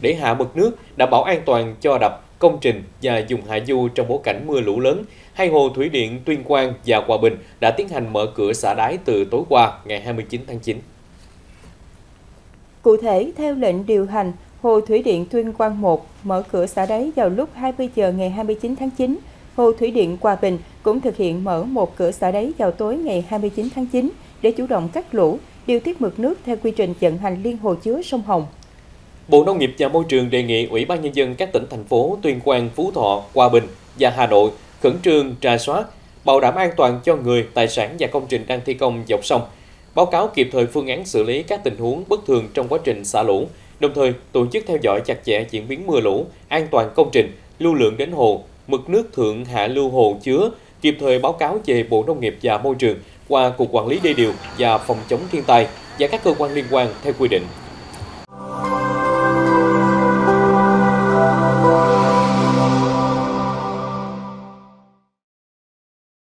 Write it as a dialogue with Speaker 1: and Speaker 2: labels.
Speaker 1: để hạ mực nước, đảm bảo an toàn cho đập, công trình và vùng hạ du trong bối cảnh mưa lũ lớn. Hai hồ thủy điện Tuyên Quang và Hòa Bình đã tiến hành mở cửa xả đáy từ tối qua, ngày 29 tháng 9.
Speaker 2: Cụ thể, theo lệnh điều hành, Hồ Thủy điện Tuyên Quang 1 mở cửa xả đáy vào lúc 20 giờ ngày 29 tháng 9. Hồ Thủy điện Hòa Bình cũng thực hiện mở một cửa xả đáy vào tối ngày 29 tháng 9 để chủ động cắt lũ, điều tiết mực nước theo quy trình vận hành liên hồ chứa sông Hồng.
Speaker 1: Bộ Nông nghiệp và Môi trường đề nghị Ủy ban Nhân dân các tỉnh, thành phố Tuyên Quang, Phú Thọ, Hòa Bình và Hà Nội khẩn trương rà soát, bảo đảm an toàn cho người, tài sản và công trình đang thi công dọc sông, báo cáo kịp thời phương án xử lý các tình huống bất thường trong quá trình xả lũ, đồng thời tổ chức theo dõi chặt chẽ diễn biến mưa lũ, an toàn công trình, lưu lượng đến hồ, mực nước thượng hạ lưu hồ chứa, kịp thời báo cáo về Bộ Nông nghiệp và Môi trường qua Cục Quản lý Đê điều và Phòng chống thiên tai và các cơ quan liên quan theo quy định.